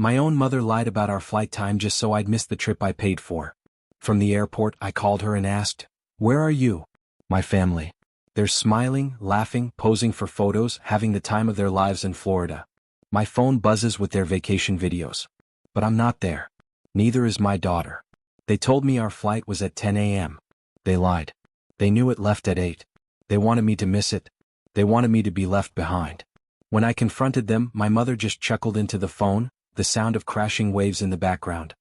My own mother lied about our flight time just so I'd miss the trip I paid for. From the airport, I called her and asked, "Where are you?" "My family. They're smiling, laughing, posing for photos, having the time of their lives in Florida. My phone buzzes with their vacation videos. But I'm not there. Neither is my daughter. They told me our flight was at 10 a.m. They lied. They knew it left at 8. They wanted me to miss it. They wanted me to be left behind." When I confronted them, my mother just chuckled into the phone, the sound of crashing waves in the background.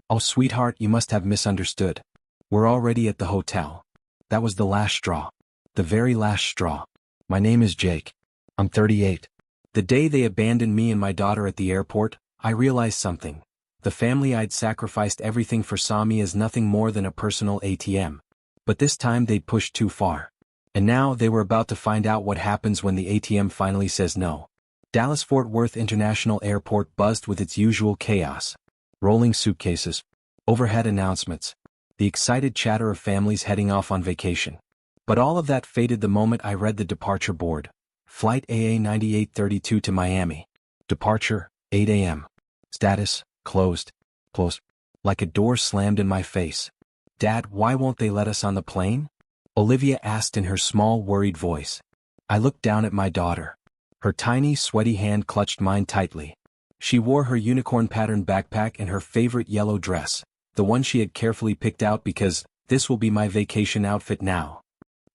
"Oh, sweetheart, you must have misunderstood. We're already at the hotel." That was the last straw. The very last straw. My name is Jake. I'm 38. The day they abandoned me and my daughter at the airport, I realized something. The family I'd sacrificed everything for saw me as nothing more than a personal ATM. But this time they'd pushed too far. And now they were about to find out what happens when the ATM finally says no. Dallas-Fort Worth International Airport buzzed with its usual chaos. Rolling suitcases. Overhead announcements. The excited chatter of families heading off on vacation. But all of that faded the moment I read the departure board. Flight AA 9832 to Miami. Departure, 8 a.m. Status, closed. Closed. Like a door slammed in my face. "Dad, why won't they let us on the plane?" Olivia asked in her small, worried voice. I looked down at my daughter. Her tiny, sweaty hand clutched mine tightly. She wore her unicorn-patterned backpack and her favorite yellow dress, the one she had carefully picked out because, "This will be my vacation outfit now."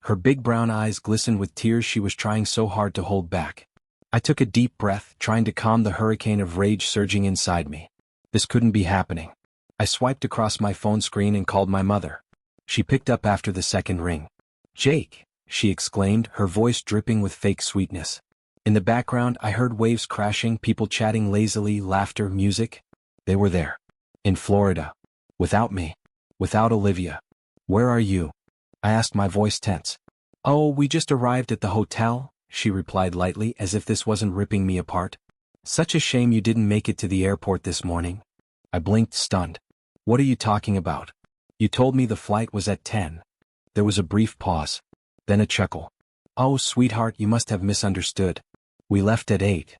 Her big brown eyes glistened with tears she was trying so hard to hold back. I took a deep breath, trying to calm the hurricane of rage surging inside me. This couldn't be happening. I swiped across my phone screen and called my mother. She picked up after the second ring. "Jake," she exclaimed, her voice dripping with fake sweetness. In the background, I heard waves crashing, people chatting lazily, laughter, music. They were there. In Florida. Without me. Without Olivia. "Where are you?" I asked, my voice tense. "Oh, we just arrived at the hotel," she replied lightly, as if this wasn't ripping me apart. "Such a shame you didn't make it to the airport this morning." I blinked, stunned. "What are you talking about? You told me the flight was at 10. There was a brief pause. Then a chuckle. "Oh, sweetheart, you must have misunderstood. We left at 8.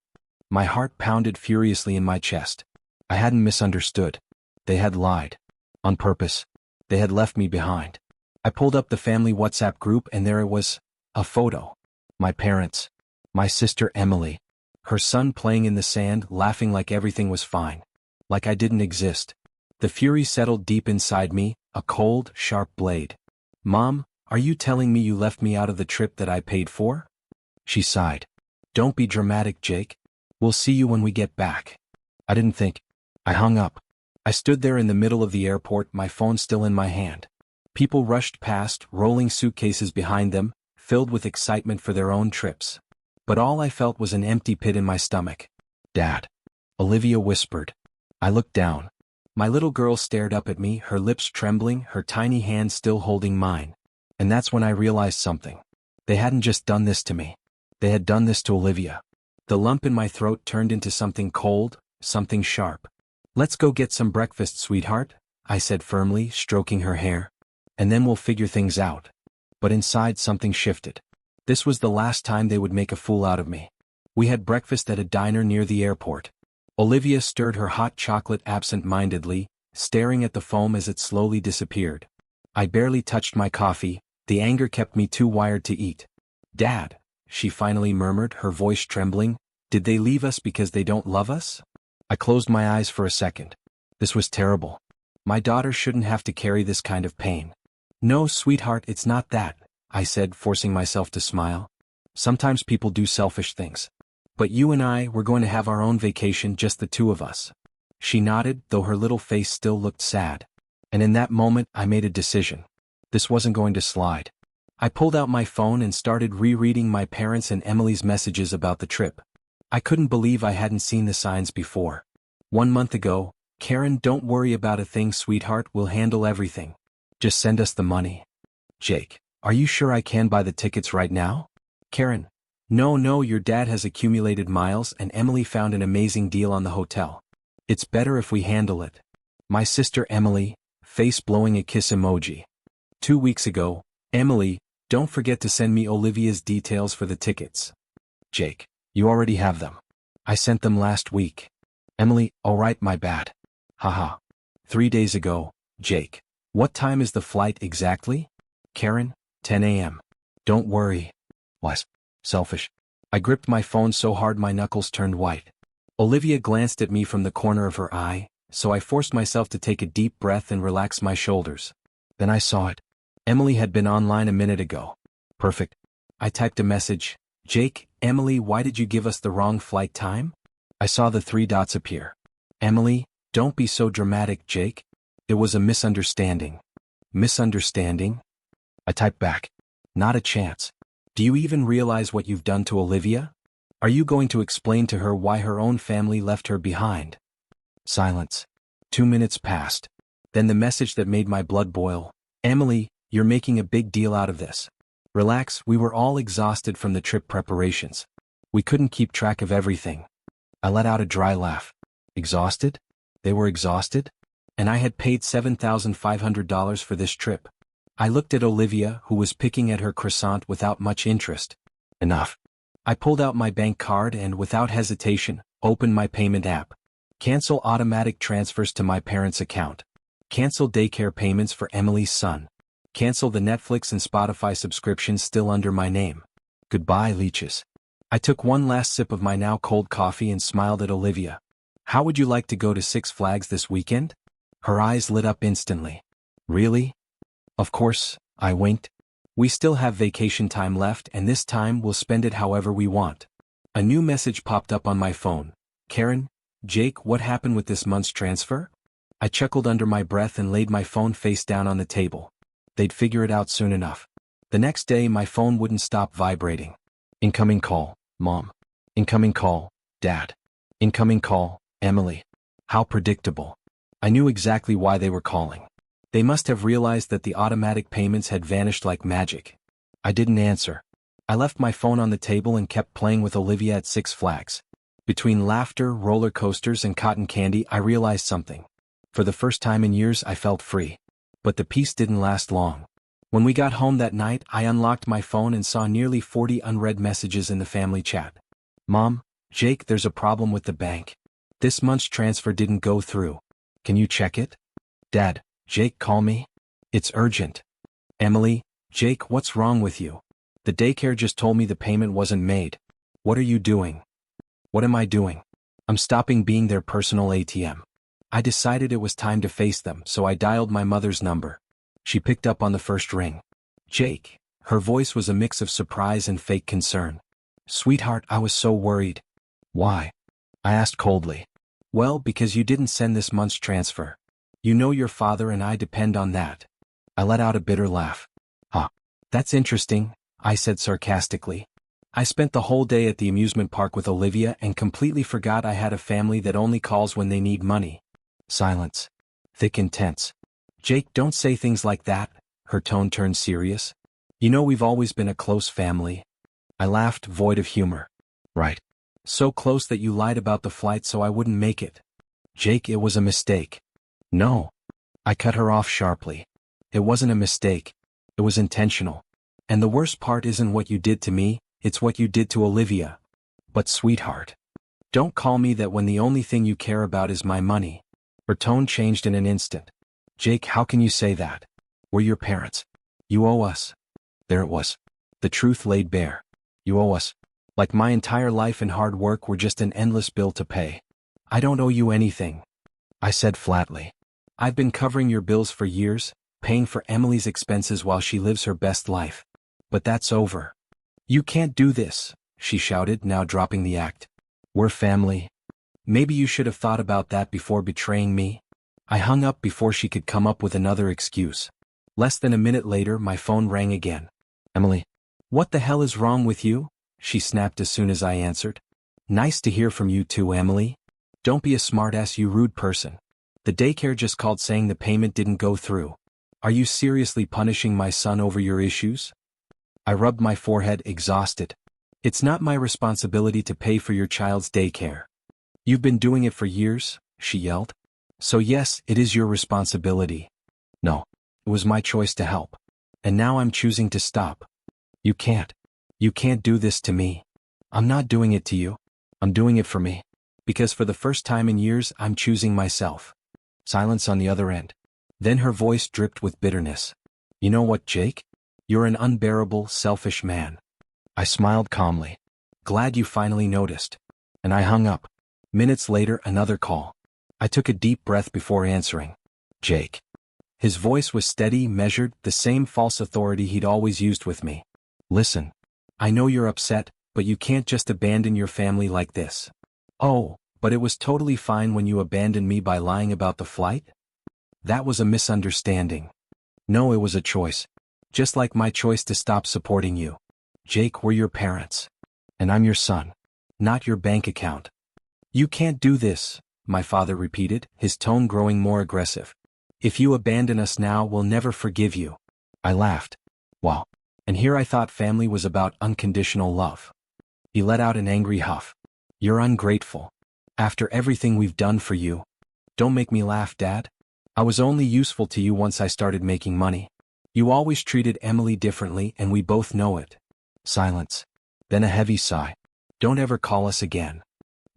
My heart pounded furiously in my chest. I hadn't misunderstood. They had lied. On purpose. They had left me behind. I pulled up the family WhatsApp group and there it was. A photo. My parents. My sister Emily. Her son playing in the sand, laughing like everything was fine. Like I didn't exist. The fury settled deep inside me, a cold, sharp blade. "Mom, are you telling me you left me out of the trip that I paid for?" She sighed. "Don't be dramatic, Jake. We'll see you when we get back." I didn't think. I hung up. I stood there in the middle of the airport, my phone still in my hand. People rushed past, rolling suitcases behind them, filled with excitement for their own trips. But all I felt was an empty pit in my stomach. "Dad," Olivia whispered. I looked down. My little girl stared up at me, her lips trembling, her tiny hand still holding mine. And that's when I realized something. They hadn't just done this to me. They had done this to Olivia. The lump in my throat turned into something cold, something sharp. "Let's go get some breakfast, sweetheart," I said firmly, stroking her hair. "And then we'll figure things out." But inside something shifted. This was the last time they would make a fool out of me. We had breakfast at a diner near the airport. Olivia stirred her hot chocolate absent-mindedly, staring at the foam as it slowly disappeared. I barely touched my coffee, the anger kept me too wired to eat. "Dad," she finally murmured, her voice trembling, "did they leave us because they don't love us?" I closed my eyes for a second. This was terrible. My daughter shouldn't have to carry this kind of pain. "No, sweetheart, it's not that," I said, forcing myself to smile. "Sometimes people do selfish things. But you and I, we're going to have our own vacation, just the two of us." She nodded, though her little face still looked sad. And in that moment, I made a decision. This wasn't going to slide. I pulled out my phone and started rereading my parents' and Emily's messages about the trip. I couldn't believe I hadn't seen the signs before. 1 month ago, "Karen, don't worry about a thing, sweetheart, we'll handle everything. Just send us the money." "Jake, are you sure I can buy the tickets right now?" "Karen, no, your dad has accumulated miles and Emily found an amazing deal on the hotel. It's better if we handle it." My sister Emily, face blowing a kiss emoji. 2 weeks ago, "Emily, don't forget to send me Olivia's details for the tickets." "Jake, you already have them. I sent them last week." Emily, alright, my bad. Haha. 3 days ago, Jake. What time is the flight exactly? Karen, 10 a.m. Don't worry. Was selfish. I gripped my phone so hard my knuckles turned white. Olivia glanced at me from the corner of her eye, so I forced myself to take a deep breath and relax my shoulders. Then I saw it. Emily had been online a minute ago. Perfect. I typed a message. Jake, Emily, why did you give us the wrong flight time? I saw the 3 dots appear. Emily, don't be so dramatic, Jake. It was a misunderstanding. Misunderstanding? I typed back. Not a chance. Do you even realize what you've done to Olivia? Are you going to explain to her why her own family left her behind? Silence. 2 minutes passed. Then the message that made my blood boil. Emily, you're making a big deal out of this. Relax, we were all exhausted from the trip preparations. We couldn't keep track of everything. I let out a dry laugh. Exhausted? They were exhausted? And I had paid $7,500 for this trip. I looked at Olivia, who was picking at her croissant without much interest. Enough. I pulled out my bank card and, without hesitation, opened my payment app. Cancel automatic transfers to my parents' account. Cancel daycare payments for Emily's son. Cancel the Netflix and Spotify subscriptions still under my name. Goodbye, leeches. I took one last sip of my now cold coffee and smiled at Olivia. How would you like to go to Six Flags this weekend? Her eyes lit up instantly. Really? Of course, I winked. We still have vacation time left and this time we'll spend it however we want. A new message popped up on my phone. Karen, Jake, what happened with this month's transfer? I chuckled under my breath and laid my phone face down on the table. They'd figure it out soon enough. The next day my phone wouldn't stop vibrating. Incoming call, Mom. Incoming call, Dad. Incoming call, Emily. How predictable. I knew exactly why they were calling. They must have realized that the automatic payments had vanished like magic. I didn't answer. I left my phone on the table and kept playing with Olivia at Six Flags. Between laughter, roller coasters, and cotton candy, I realized something. For the first time in years, I felt free. But the peace didn't last long. When we got home that night, I unlocked my phone and saw nearly 40 unread messages in the family chat. Mom, Jake, there's a problem with the bank. This month's transfer didn't go through. Can you check it? Dad, Jake, call me. It's urgent. Emily, Jake, what's wrong with you? The daycare just told me the payment wasn't made. What are you doing? What am I doing? I'm stopping being their personal ATM. I decided it was time to face them, so I dialed my mother's number. She picked up on the first ring. Jake. Her voice was a mix of surprise and fake concern. Sweetheart, I was so worried. Why? I asked coldly. Well, because you didn't send this month's transfer. You know your father and I depend on that. I let out a bitter laugh. Huh. That's interesting, I said sarcastically. I spent the whole day at the amusement park with Olivia and completely forgot I had a family that only calls when they need money. Silence. Thick and tense. Jake, don't say things like that. Her tone turned serious. You know we've always been a close family. I laughed, void of humor. Right. So close that you lied about the flight so I wouldn't make it. Jake, it was a mistake. No. I cut her off sharply. It wasn't a mistake. It was intentional. And the worst part isn't what you did to me, it's what you did to Olivia. But sweetheart. Don't call me that when the only thing you care about is my money. Her tone changed in an instant. Jake, how can you say that? We're your parents. You owe us. There it was. The truth laid bare. You owe us. Like my entire life and hard work were just an endless bill to pay. I don't owe you anything. I said flatly. I've been covering your bills for years, paying for Emily's expenses while she lives her best life. But that's over. You can't do this, she shouted, now dropping the act. We're family. Maybe you should have thought about that before betraying me. I hung up before she could come up with another excuse. Less than a minute later, my phone rang again. Emily. What the hell is wrong with you? She snapped as soon as I answered. Nice to hear from you too, Emily. Don't be a smartass, you rude person. The daycare just called saying the payment didn't go through. Are you seriously punishing my son over your issues? I rubbed my forehead, exhausted. It's not my responsibility to pay for your child's daycare. You've been doing it for years, she yelled. So yes, it is your responsibility. No, it was my choice to help. And now I'm choosing to stop. You can't. You can't do this to me. I'm not doing it to you. I'm doing it for me. Because for the first time in years I'm choosing myself. Silence on the other end. Then her voice dripped with bitterness. You know what, Jake? You're an unbearable, selfish man. I smiled calmly. Glad you finally noticed. And I hung up. Minutes later, another call. I took a deep breath before answering. Jake. His voice was steady, measured, the same false authority he'd always used with me. Listen. I know you're upset, but you can't just abandon your family like this. Oh, but it was totally fine when you abandoned me by lying about the flight? That was a misunderstanding. No, it was a choice. Just like my choice to stop supporting you. Jake, we're your parents. And I'm your son. Not your bank account. You can't do this, my father repeated, his tone growing more aggressive. If you abandon us now, we'll never forgive you. I laughed. Wow. And here I thought family was about unconditional love. He let out an angry huff. You're ungrateful. After everything we've done for you. Don't make me laugh, Dad. I was only useful to you once I started making money. You always treated Emily differently and we both know it. Silence. Then a heavy sigh. Don't ever call us again.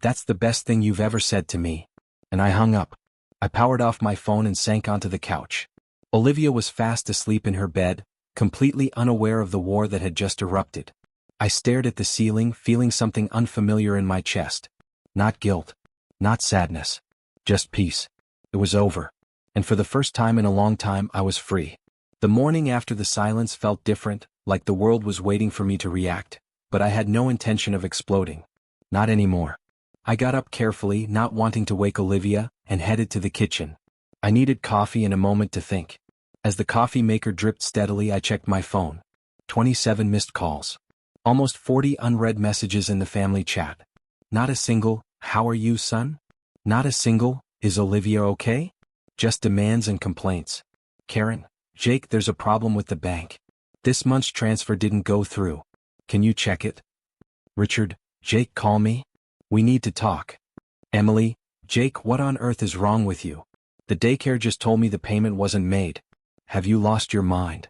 That's the best thing you've ever said to me. And I hung up. I powered off my phone and sank onto the couch. Olivia was fast asleep in her bed, completely unaware of the war that had just erupted. I stared at the ceiling, feeling something unfamiliar in my chest. Not guilt. Not sadness. Just peace. It was over. And for the first time in a long time I was free. The morning after the silence felt different, like the world was waiting for me to react, but I had no intention of exploding. Not anymore. I got up carefully, not wanting to wake Olivia, and headed to the kitchen. I needed coffee and a moment to think. As the coffee maker dripped steadily, I checked my phone. 27 missed calls. Almost 40 unread messages in the family chat. Not a single, "How are you, son?" Not a single, "Is Olivia okay?" Just demands and complaints. Karen, Jake, there's a problem with the bank. This month's transfer didn't go through. Can you check it? Richard, Jake, call me. We need to talk. Emily, Jake, what on earth is wrong with you? The daycare just told me the payment wasn't made. Have you lost your mind?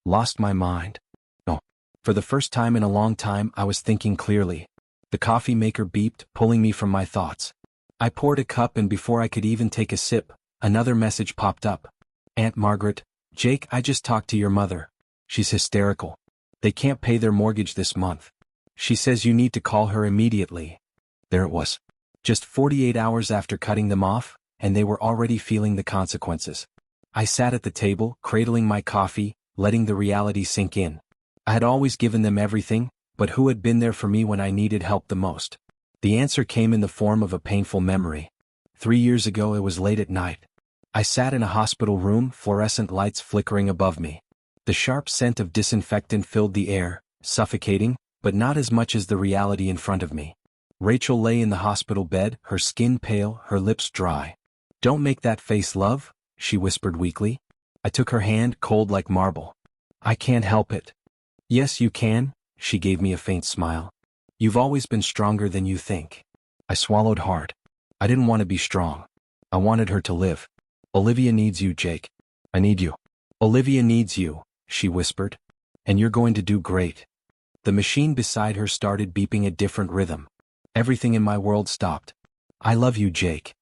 Lost my mind? No. For the first time in a long time, I was thinking clearly. The coffee maker beeped, pulling me from my thoughts. I poured a cup and before I could even take a sip, another message popped up. Aunt Margaret, Jake, I just talked to your mother. She's hysterical. They can't pay their mortgage this month. She says you need to call her immediately. There it was. Just 48 hours after cutting them off, and they were already feeling the consequences. I sat at the table, cradling my coffee, letting the reality sink in. I had always given them everything, but who had been there for me when I needed help the most? The answer came in the form of a painful memory. 3 years ago it was late at night. I sat in a hospital room, fluorescent lights flickering above me. The sharp scent of disinfectant filled the air, suffocating, but not as much as the reality in front of me. Rachel lay in the hospital bed, her skin pale, her lips dry. Don't make that face, love, she whispered weakly. I took her hand, cold like marble. I can't help it. Yes, you can, she gave me a faint smile. You've always been stronger than you think. I swallowed hard. I didn't want to be strong. I wanted her to live. Olivia needs you, Jake. I need you. Olivia needs you, she whispered. And you're going to do great. The machine beside her started beeping a different rhythm. Everything in my world stopped. I love you, Jake.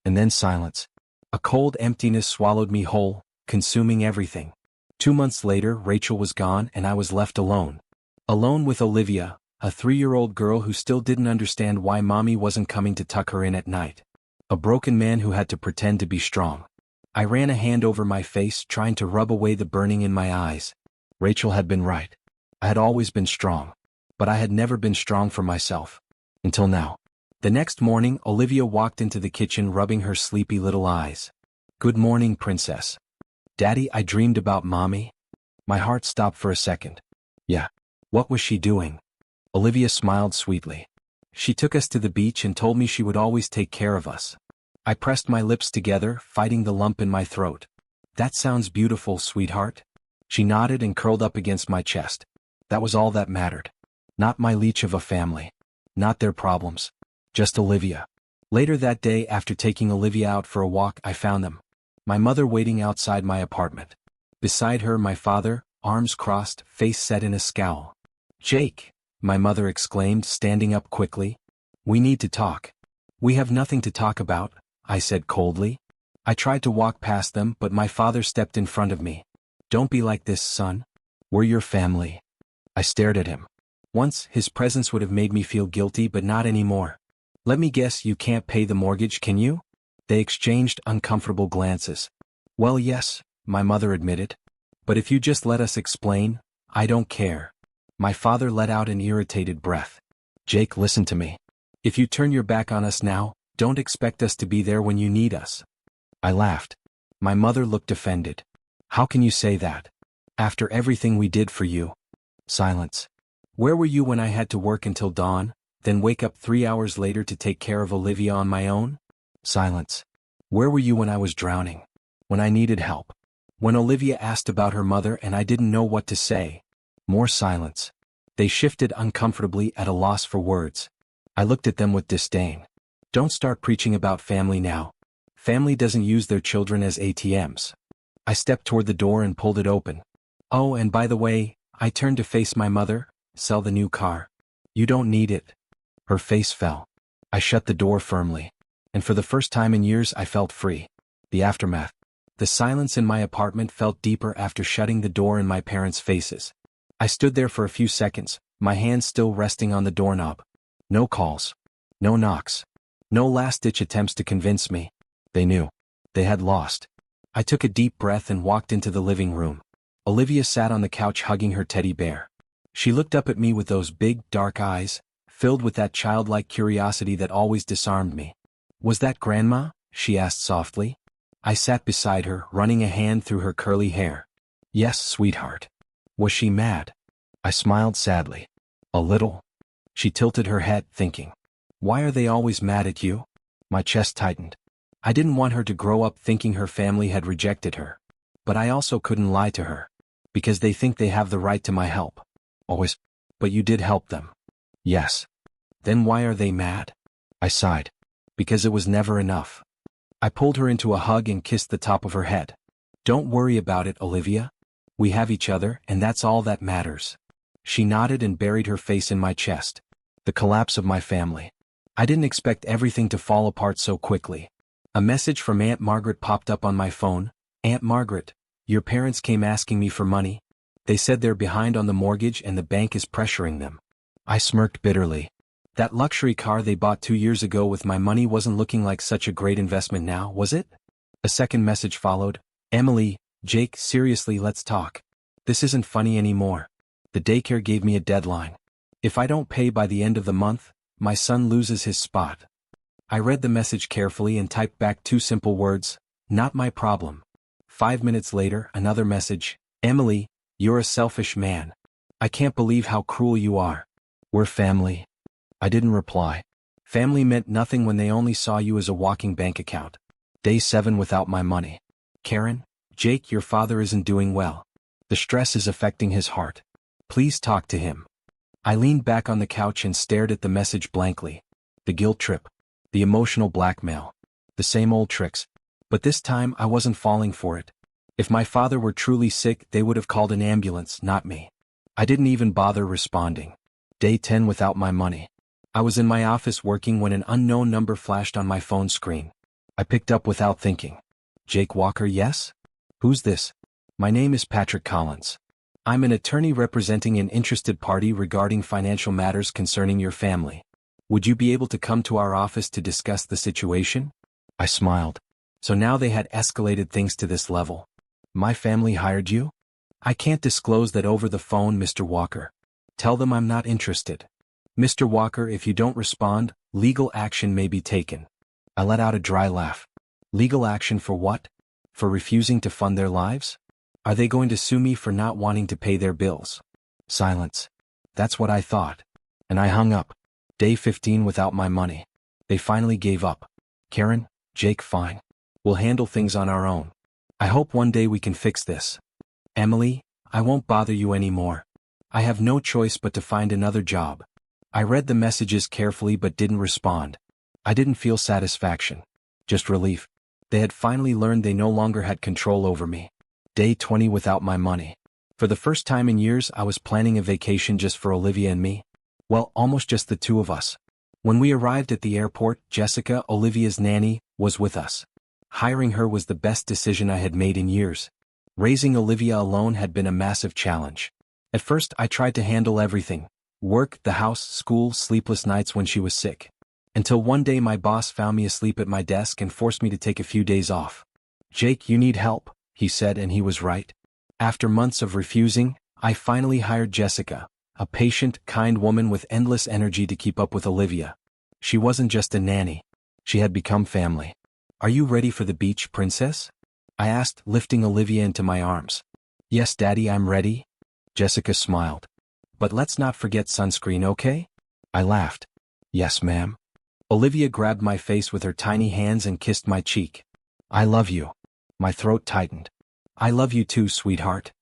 And then silence. A cold emptiness swallowed me whole, consuming everything. 2 months later, Rachel was gone and I was left alone. Alone with Olivia, a 3-year-old girl who still didn't understand why mommy wasn't coming to tuck her in at night. A broken man who had to pretend to be strong. I ran a hand over my face, trying to rub away the burning in my eyes. Rachel had been right. I had always been strong. But I had never been strong for myself. Until now. The next morning, Olivia walked into the kitchen rubbing her sleepy little eyes. Good morning, princess. Daddy, I dreamed about mommy. My heart stopped for a second. Yeah. What was she doing? Olivia smiled sweetly. She took us to the beach and told me she would always take care of us. I pressed my lips together, fighting the lump in my throat. That sounds beautiful, sweetheart. She nodded and curled up against my chest. That was all that mattered. Not my leech of a family. Not their problems. Just Olivia. Later that day, after taking Olivia out for a walk, I found them. My mother waiting outside my apartment. Beside her, my father, arms crossed, face set in a scowl. Jake, my mother exclaimed, standing up quickly. We need to talk. We have nothing to talk about, I said coldly. I tried to walk past them, but my father stepped in front of me. Don't be like this, son. We're your family. I stared at him. Once, his presence would have made me feel guilty, but not anymore. Let me guess, you can't pay the mortgage, can you? They exchanged uncomfortable glances. Well, yes, my mother admitted. But if you just let us explain, I don't care. My father let out an irritated breath. Jake, listen to me. If you turn your back on us now, don't expect us to be there when you need us. I laughed. My mother looked offended. How can you say that? After everything we did for you. Silence. Where were you when I had to work until dawn, then wake up 3 hours later to take care of Olivia on my own? Silence. Where were you when I was drowning? When I needed help? When Olivia asked about her mother and I didn't know what to say? More silence. They shifted uncomfortably at a loss for words. I looked at them with disdain. Don't start preaching about family now. Family doesn't use their children as ATMs. I stepped toward the door and pulled it open. Oh, and by the way, I turned to face my mother. Sell the new car. You don't need it. Her face fell. I shut the door firmly. And for the first time in years I felt free. The aftermath. The silence in my apartment felt deeper after shutting the door in my parents' faces. I stood there for a few seconds, my hands still resting on the doorknob. No calls. No knocks. No last-ditch attempts to convince me. They knew. They had lost. I took a deep breath and walked into the living room. Olivia sat on the couch hugging her teddy bear. She looked up at me with those big, dark eyes, filled with that childlike curiosity that always disarmed me. Was that Grandma? She asked softly. I sat beside her, running a hand through her curly hair. Yes, sweetheart. Was she mad? I smiled sadly. A little. She tilted her head, thinking. Why are they always mad at you? My chest tightened. I didn't want her to grow up thinking her family had rejected her. But I also couldn't lie to her. Because they think they have the right to my help. Always. But you did help them. Yes. Then why are they mad? I sighed. Because it was never enough. I pulled her into a hug and kissed the top of her head. Don't worry about it, Olivia. We have each other, and that's all that matters. She nodded and buried her face in my chest. The collapse of my family. I didn't expect everything to fall apart so quickly. A message from Aunt Margaret popped up on my phone. Aunt Margaret, your parents came asking me for money. They said they're behind on the mortgage and the bank is pressuring them. I smirked bitterly. That luxury car they bought 2 years ago with my money wasn't looking like such a great investment now, was it? A second message followed. Emily, Jake, seriously, let's talk. This isn't funny anymore. The daycare gave me a deadline. If I don't pay by the end of the month, my son loses his spot. I read the message carefully and typed back 2 simple words, not my problem. 5 minutes later, another message. Emily, you're a selfish man. I can't believe how cruel you are. We're family. I didn't reply. Family meant nothing when they only saw you as a walking bank account. Day 7 without my money. Karen, Jake, your father isn't doing well. The stress is affecting his heart. Please talk to him. I leaned back on the couch and stared at the message blankly. The guilt trip. The emotional blackmail. The same old tricks. But this time I wasn't falling for it. If my father were truly sick, they would have called an ambulance, not me. I didn't even bother responding. Day 10 without my money. I was in my office working when an unknown number flashed on my phone screen. I picked up without thinking. Jake Walker, yes? Who's this? My name is Patrick Collins. I'm an attorney representing an interested party regarding financial matters concerning your family. Would you be able to come to our office to discuss the situation? I smiled. So now they had escalated things to this level. My family hired you? I can't disclose that over the phone, Mr. Walker. Tell them I'm not interested. Mr. Walker, if you don't respond, legal action may be taken. I let out a dry laugh. Legal action for what? For refusing to fund their lives? Are they going to sue me for not wanting to pay their bills? Silence. That's what I thought. And I hung up. Day 15 without my money. They finally gave up. Karen, Jake, fine. We'll handle things on our own. I hope one day we can fix this. Emily, I won't bother you anymore. I have no choice but to find another job. I read the messages carefully but didn't respond. I didn't feel satisfaction. Just relief. They had finally learned they no longer had control over me. Day 20 without my money. For the first time in years I was planning a vacation just for Olivia and me. Well, almost just the two of us. When we arrived at the airport, Jessica, Olivia's nanny, was with us. Hiring her was the best decision I had made in years. Raising Olivia alone had been a massive challenge. At first I tried to handle everything: work, the house, school, sleepless nights when she was sick. Until one day my boss found me asleep at my desk and forced me to take a few days off. "Jake, you need help," he said, and he was right. After months of refusing, I finally hired Jessica, a patient, kind woman with endless energy to keep up with Olivia. She wasn't just a nanny. She had become family. "Are you ready for the beach, princess?" I asked, lifting Olivia into my arms. "Yes, Daddy, I'm ready." Jessica smiled. "But let's not forget sunscreen, okay?" I laughed. "Yes, ma'am." Olivia grabbed my face with her tiny hands and kissed my cheek. "I love you." My throat tightened. "I love you too, sweetheart."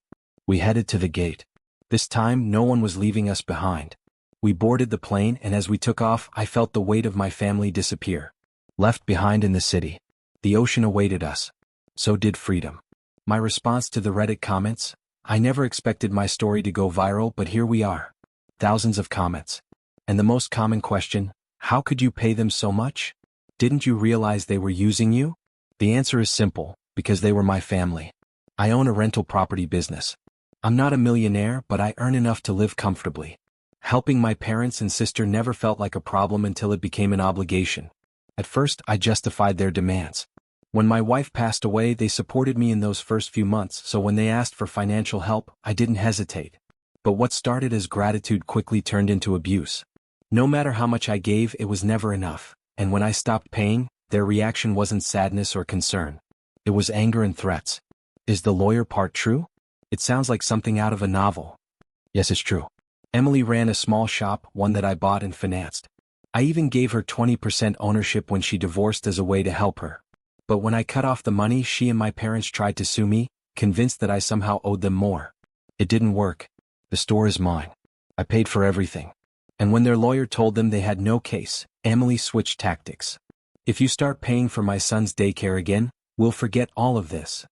We headed to the gate. This time, no one was leaving us behind. We boarded the plane, and as we took off, I felt the weight of my family disappear. Left behind in the city. The ocean awaited us. So did freedom. My response to the Reddit comments: I never expected my story to go viral, but here we are. Thousands of comments. And the most common question: how could you pay them so much? Didn't you realize they were using you? The answer is simple: because they were my family. I own a rental property business. I'm not a millionaire, but I earn enough to live comfortably. Helping my parents and sister never felt like a problem until it became an obligation. At first, I justified their demands. When my wife passed away, they supported me in those first few months, so when they asked for financial help, I didn't hesitate. But what started as gratitude quickly turned into abuse. No matter how much I gave, it was never enough, and when I stopped paying, their reaction wasn't sadness or concern. It was anger and threats. Is the lawyer part true? It sounds like something out of a novel. Yes, it's true. Emily ran a small shop, one that I bought and financed. I even gave her 20% ownership when she divorced as a way to help her. But when I cut off the money, she and my parents tried to sue me, convinced that I somehow owed them more. It didn't work. The store is mine. I paid for everything. And when their lawyer told them they had no case, Emily switched tactics. "If you start paying for my son's daycare again, we'll forget all of this."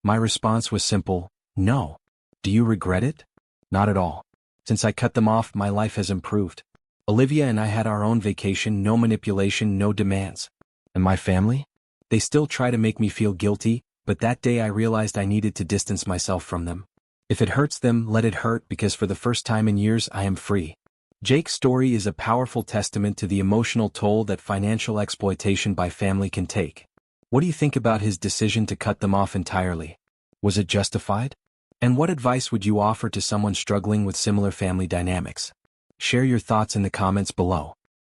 My response was simple: no. Do you regret it? Not at all. Since I cut them off, my life has improved. Olivia and I had our own vacation, no manipulation, no demands. And my family? They still try to make me feel guilty, but that day I realized I needed to distance myself from them. If it hurts them, let it hurt, because for the first time in years I am free. Jake's story is a powerful testament to the emotional toll that financial exploitation by family can take. What do you think about his decision to cut them off entirely? Was it justified? And what advice would you offer to someone struggling with similar family dynamics? Share your thoughts in the comments below.